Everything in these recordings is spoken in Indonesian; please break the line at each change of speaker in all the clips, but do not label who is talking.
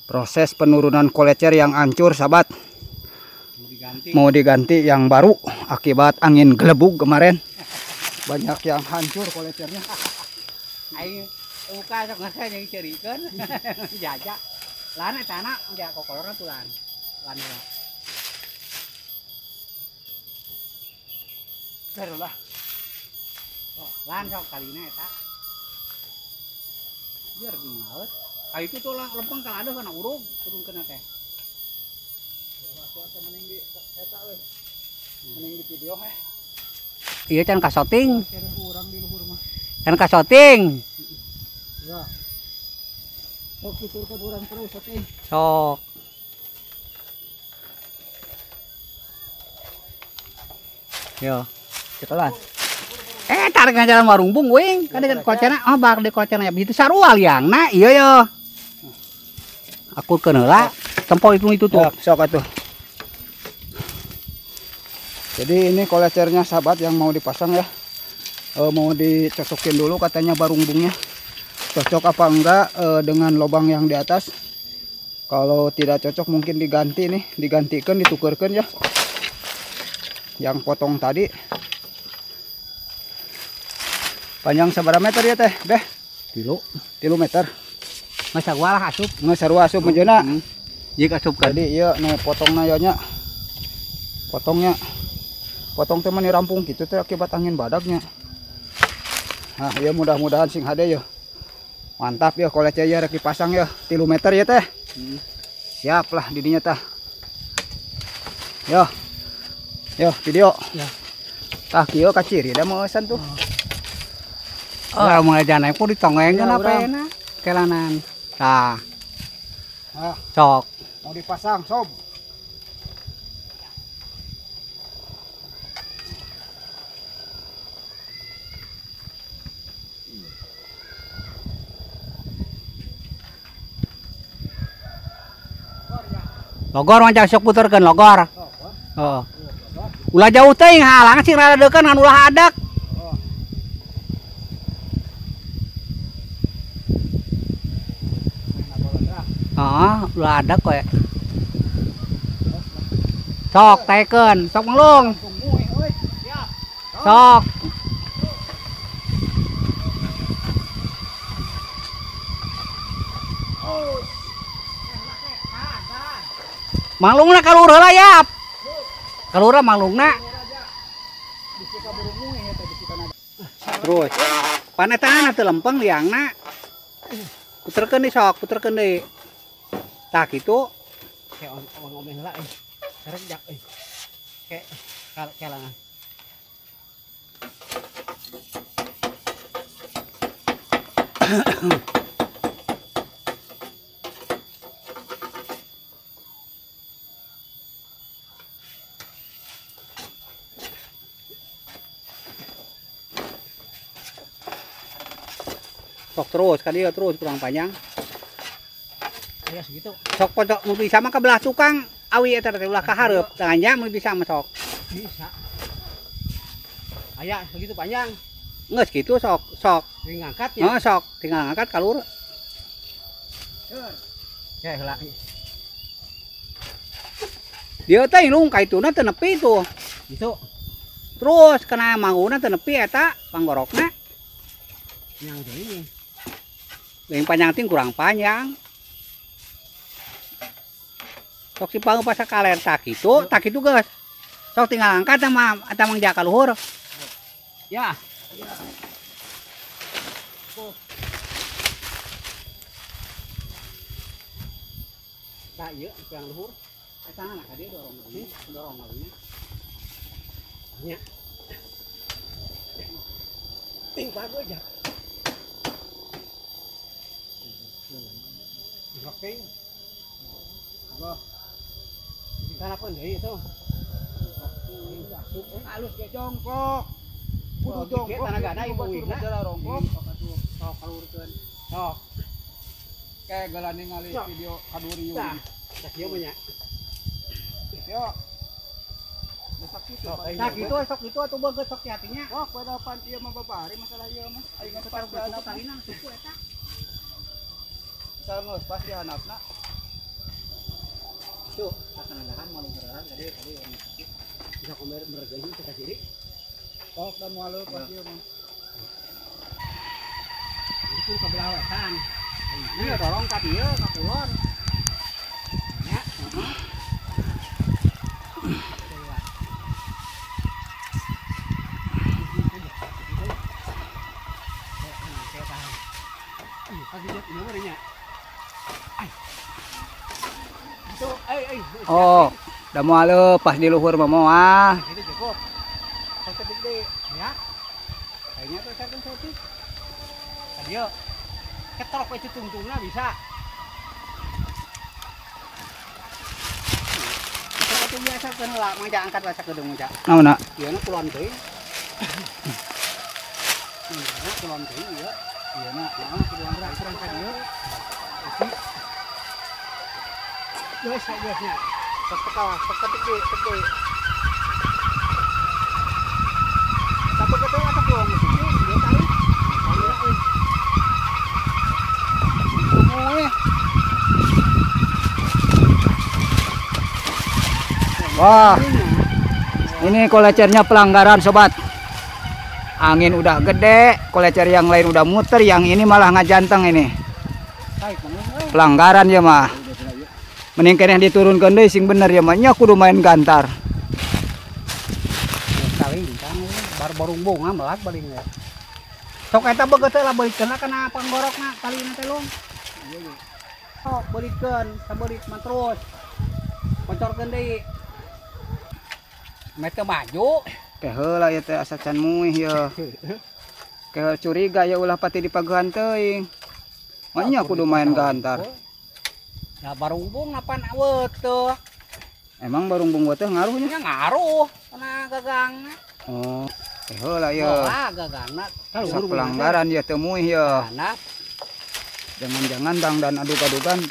Proses penurunan kolecer yang hancur, sahabat. Mau diganti yang baru akibat angin gelebug kemarin. Banyak yang hancur kolecernya.
Aing muka sok ngasa yang cerikeun. Jajak. Lan eta anak ja kokolorna tulan. Lan heula. Terus oh, lan sok kalina eta. Biar gimana? Kayu itu tuh lempeng kalau ada kena urung turun kena teh.
Mending di eta euy. Mending di video heh.
Iya can kasoting.
Urang di luhur mah.
Can kasoting.
Ya. Sok tuturkeun urang terus atuh.
Sok. Yo, cekelan. Tarik ngajaran warumbung wing. Kan di kolecana, bak di kolecana itu sarua liangna, iya yo. Aku heula, tempol itu tuh.
Sok atuh. Jadi ini kolecernya sahabat yang mau dipasang ya. Mau dicocokin dulu katanya barumbungnya. Cocok apa enggak dengan lubang yang di atas. Kalau tidak cocok mungkin diganti nih, digantikan, ditukerkan ya. Yang potong tadi. Panjang seberapa meter ya teh? Beh? 3 meter.
Masa gua lah asup.
Nggak sarua asup menjeuna.
Jika asup kan.
Jadi iya nih potongna nya. Potongnya. Potong teman rampung gitu teh akibat angin badaknya. Nah, ya mudah-mudahan sing hade ya. Mantap ya kolecer ya rek dipasang ya. 3 meter ya teh. Siap lah didinya tah. Yo. Yo, video. Ya. Tah kieu kaciri da meusan tuh.
Oh, mulai janai pun ditongengkeun apa enak. Kelanan. Tah.
Ah,
Sok.
mau dipasang sob.
Logor mah sok puterkeun logor. Heeh. Ulah jauh teuing halang sing rada deukeut ngan ulah hadak. Ulah hadak we. Sok taekeun, sok menglung. Sok. Manglungna kalur heula yap. Kalura manglungna. Terus panetanna teu lempeng liangna. Puterkeun deui sok, puterkeun deui. Tah kitu. Kayak omong-omong heula euy. Sarek jak euy. Kayak kelangan. Sok terus kan dia terus kurang panjang. Ya segitu. Sok pojok mun bisa mah ka belah tukang awi eta teh ulah ka hareup tanganya mun bisa mah sok. Bisa. Aya segitu panjang. Geus kitu sok tinggal ngangkat ya. Heeh sok tinggal ngangkat kalur. Ya heula. Dia teh lung ka ituna teu nepi tuh. Gitu. Terus kena mangguna teu nepi eta panggorokna. Yang ini. Yang panjang ting kurang panjang. Sok si pangu pas kaler tak itu guys. Sok tinggal angkat sama mang jaka luhur. Ya. Tak ieu yang luhur. Eta anak dia dorong lagi. Nya. Ting bagus aja. Oke. Apa? Kita pun jadi itu. Halus ke jongkok. Kudu jongkok tanah gana ibu wina. Rongkok. Sok kalurkeun. Sok. Kayak galane ngali video kaduriu. Cak ieu mah nya. Yo. Nah gitu sok itu atuh beungeut sok hatinya. Oh, pada pan ieu mah babari masalah ieu mah. Aing mah teu tahu kalina suku eta. Bisa geus pas di handapna. Itu ketenangan malu beneran tadi bisa komer bergani kita sini.
Tok dan walau pas dia mah.
Itu kebelawetan. Ini dorong ka dieu ka kulon. Ya, heeh.
Oh, udah mau lepas di luhur mah ah.
Ini cukup. Sampai gede ya. Kayaknya tuh saya kan satu. Tadi yo. Ketrok itu tungtungnya bisa. Itu biasa kan lah, mangja angkat bahasa kedung mangja.
Naon nak?
Ieu na kulon teuing. Nah, kulon teuing ieu. Ieu na, kulon berat kurang ka dieu. Geus geusnya. Sekekal, sekegede, gede. Satu ketul atau dua musuh dia tarik.
Wah, ini kolecernya pelanggaran sobat. Angin udah gede, kolecer yang lain udah muter, yang ini malah ngajanteng ini. Pelanggaran ya mah. Mending kene diturunkan deui sing bener ya mah nya kudu main gantar.
Kali kan baru bunga melat balik ya. Sok eta beungeut lah balikeun kana panggorokna kalina teh long. Sok balikeun, sabeurit mah terus. Koncorkeun deui. Mete maju.
Teh heula ieu teh asa can muih ya. Ke curiga ya ulah pati dipagehan teuing. Mah nya kudu main gantar.
Ya barumbung napan awet tuh.
Emang barumbung teh ngaruhnya?
Ya ngaruh kana gagangna.
Oh, teh heula ya.
Ah gagangna.
Asa pelanggaran ya teu muih ya.
Anak.
Jangan-jangan dang dan aduk-adukan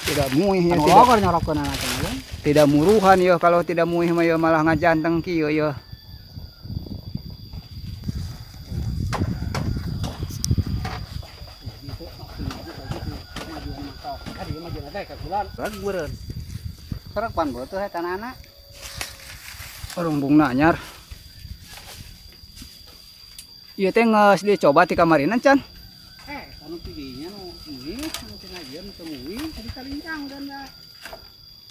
tidak muih ya.
Anu logor nyorokkeun anak teh.
Tidak muruhan ya, kalau tidak muih mah ya malah ngajanteng kieu ya.
Serak pan beuteung eta tanana.
Rumbung anyar. Ieu teh geus dicoba ti kamarinan can.
Anu tidinya nu ini anu pengajian temui tadi kalincang dan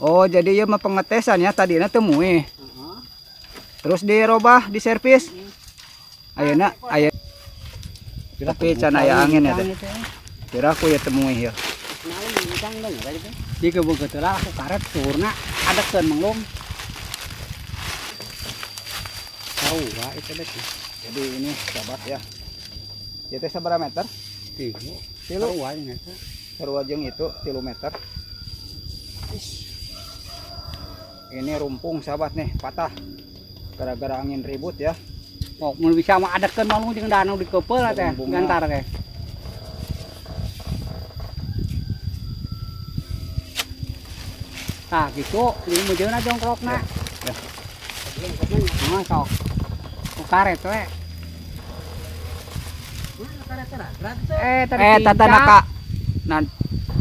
Oh, jadi ieu mah pengetesan ya, tadina teu muih. Terus dirobah, diservis. Ayeuna aya tapi can aya angin ya teh. Kira aku ya teu muih ya.
Jika begitu lah aku karet turna adekeun menglum. Tahu itu deh.
Jadi ini sahabat ya. Ieu teh sabaraha meter?
3.
Tilu.
Sarua
Jeung itu 3 meter. Ini rumpung sahabat nih, patah. Gara-gara angin ribut ya.
Oh, mun bisa mah adekeun malu jeung danau dikeupel teh, gantar teh. Nah gitu, ini mejeuna jongkrokna.
Ya.
Nah, sok. Ku karet we.
Tata naka. Nah,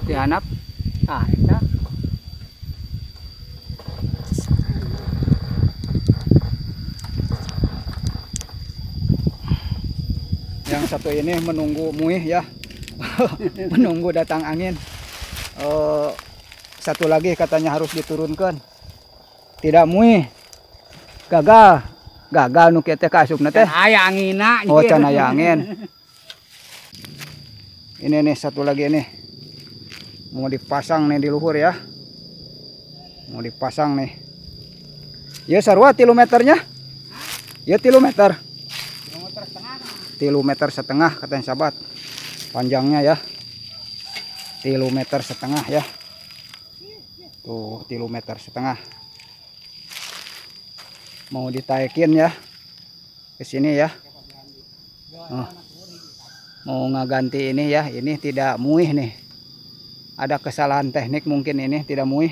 dihanap.
Ah, eta.
Yang satu ini menunggu muih ya. Menunggu datang angin. Satu lagi katanya harus diturunkan. Tidak muih. Gagal nu kieu teh kaasupna teh.
Aya angina.
Oh, can aya angin. Ini nih satu lagi nih. Mau dipasang nih di luhur ya. Mau dipasang nih. Ya sarua 3 meternya. Ya 3 meter. 3,5 meter katanya sahabat. Panjangnya ya. 3,5 meter ya. Tuh 3,5 meter. Mau ditaikin ya ke sini ya. Mau ngaganti ini ya. Ini tidak muih nih. Ada kesalahan teknik mungkin ini tidak muih.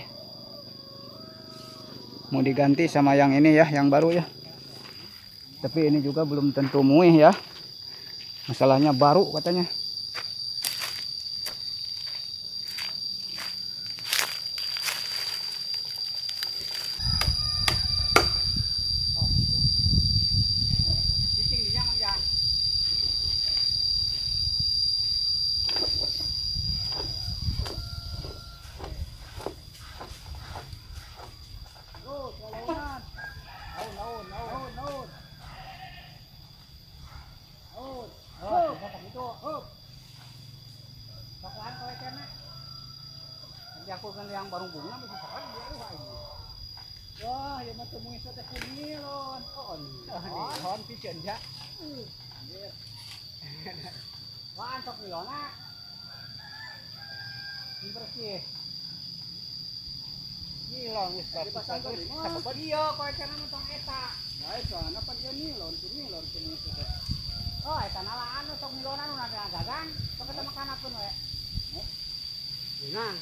Mau diganti sama yang ini ya, yang baru ya. Tapi ini juga belum tentu muih ya. Masalahnya baru katanya.
aku kan yang barung bunga bisa serang dia ini. Wah, ya mah temui teh kunilon. On piceun ja. Wah, antok milona. Bersih. Nilon geus bagus. Sabab ieu koe cenah mentong eta.
Nah, itu apa dia nilon temui teh.
Oh, eta nalaan sok milonan nu gagang, sok eta makanakeun we. Nah.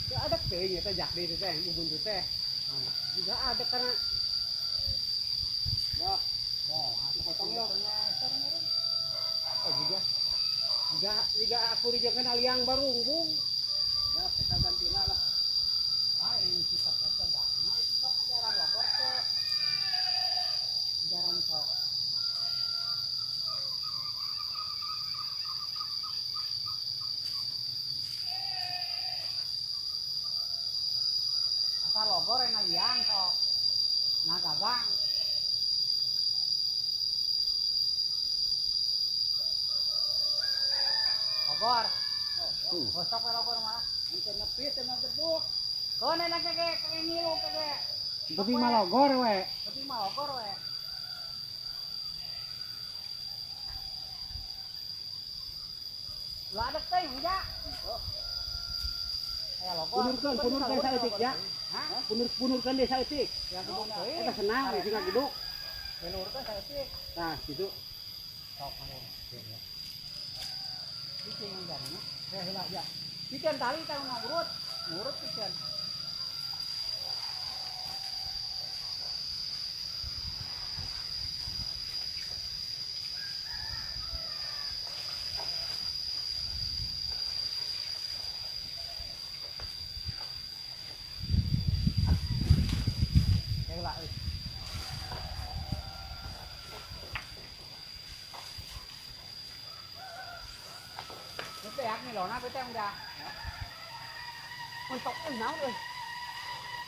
Tidak ada teh, teh jak di teh, ubun teh. Juga ada karena ya, aku potong ya. Oh juga aku dijaga aliang barungung.
Ya, kita gantina lah.
Ah, ini sisa kerja banget. Itu ajaran logor tuh. Ajaran sok. Asal logor yang aliang sok. Nah gagang. Logor. Gosok we logor mah.
Untuk nepi teh geduk.
Kau nenek kayak ngilu kayak.
Tapi mah logor we.
Tapi mah logor we. Lah ada teh enggak? Ya logor.
Punurkan saeutik ya.
Hah?
Punurkan deh saeutik.
Ya gedung teh.
Eta senang sing geduk.
Belurkeun saeutik.
Nah, gitu.
Sok mah. Cicing enggaknya. Heula ya. Pikeun tali tang ngurut. Ngurut pikeun. Heula euy. Beak nih loh, nabi teh udah. Untuk enau deh.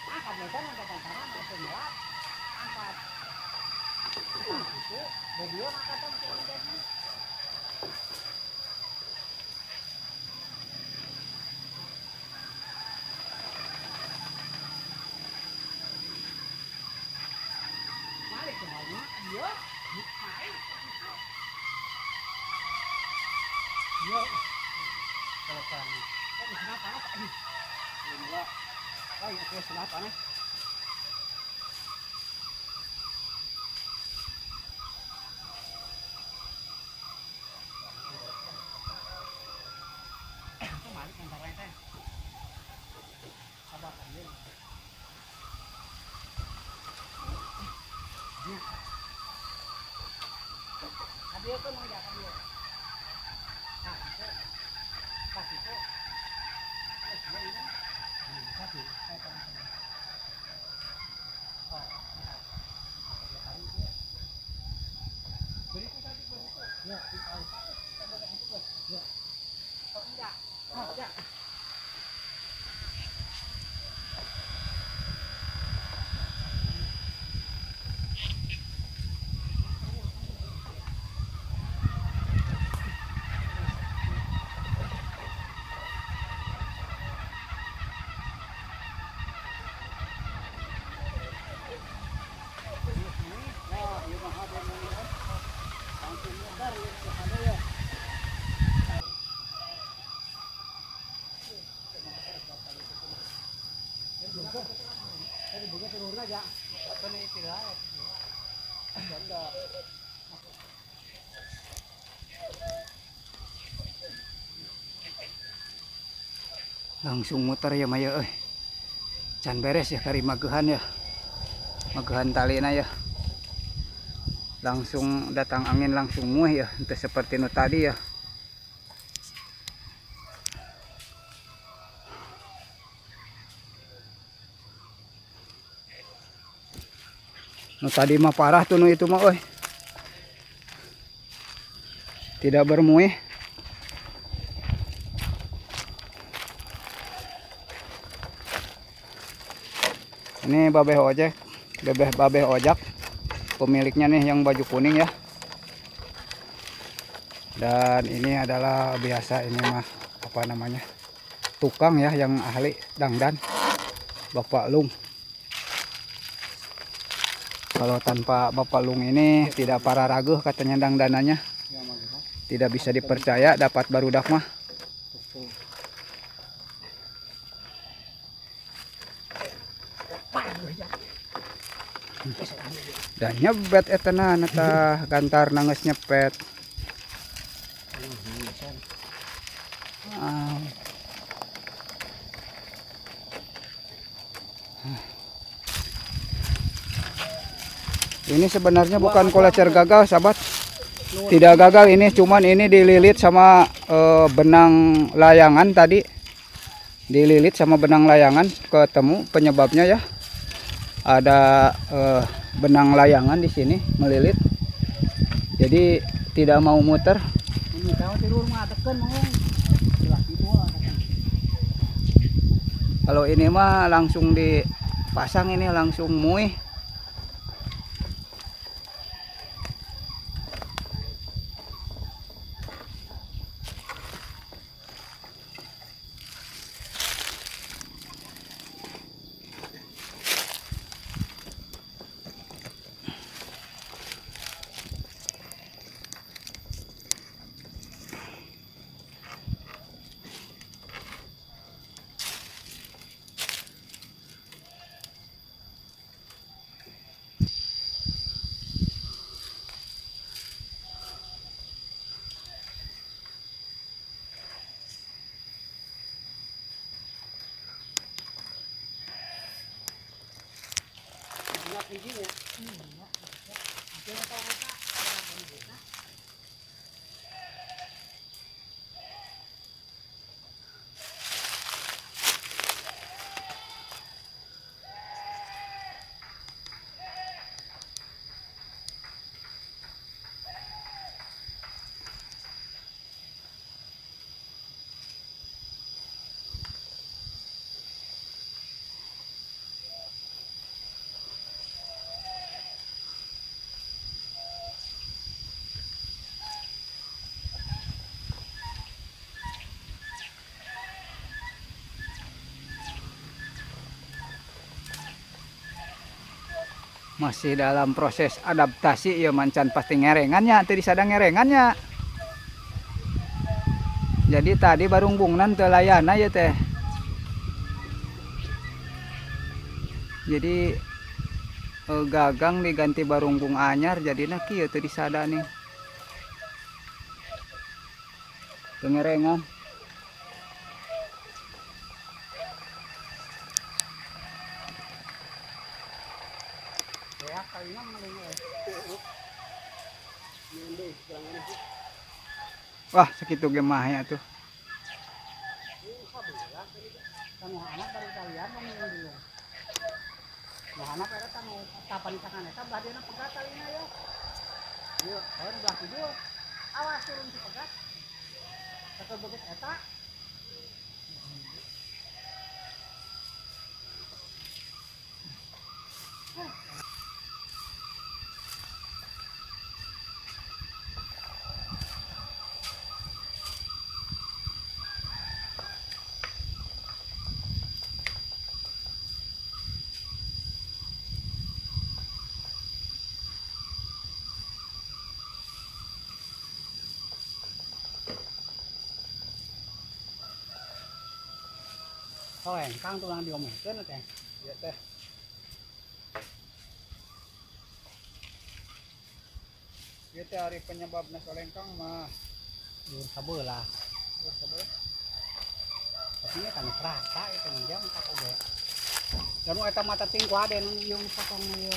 Angkat medan ada tantangan ada melat. Angkat. Nah itu, video angkatan jadi. Balik kembali, dia, main. Yo. Selesai. Kan kenapa panas ini? Enggak. Oh, itu kenapa panas? Kembali antar teh. Sabar aja. Ada kan mau jalan dia. Nah, itu pas itu satu saya tahu. Oh, beri itu tadi begitu. Ya, tahu. Kita boleh itu bos. Ya. Oh enggak. Oh ya. Tadi buka telurnya aja. Apa nih tidak? Enggak.
Langsung muter ya Maya euy. Can beres ya kari magehan ya. Magehan talina ya. Langsung datang angin langsung muih ya, entah seperti nu tadi ya. Nu tadi mah parah tuh nu itu mah euy. Tidak bermuih. Ini babeh ojek. Pemiliknya nih yang baju kuning ya. Dan ini adalah biasa ini mah apa namanya, tukang ya yang ahli dangdan, Bapak Lung. Kalau tanpa Bapak Lung ini tidak para raguh katanya dangdanannya, tidak bisa dipercaya dapat barudak mah. Dan nyebet etenan eta gantar nangis nyepet. Ini sebenarnya bukan kolecer gagal, sahabat. Tidak gagal ini, cuman ini dililit sama benang layangan tadi. Dililit sama benang layangan, ketemu penyebabnya ya. Ada benang layangan di sini melilit. Jadi tidak mau muter. Kalau ini mah langsung dipasang, ini langsung muih. Masih dalam proses adaptasi ya, mancan pasti ngerengannya, tadi sadang ngerengannya. Jadi tadi barungbungnan teu layana ya teh. Jadi gagang diganti barungbung anyar, jadinya kieu teu disada nih. Teu ngerengan. Wah, segitu gemahnya tuh.
Awas turun si pegat. Atau begitu eta. Oh, engkang tulang diomongkeun teh.
Ya teh. Ieu teh ari penyebabna solengkang mah
Dur sabeula.
Dur sabeula.
Tapi nya kan rata itu njang tak oge. Dan eta mata tingku aden yung potong ieu.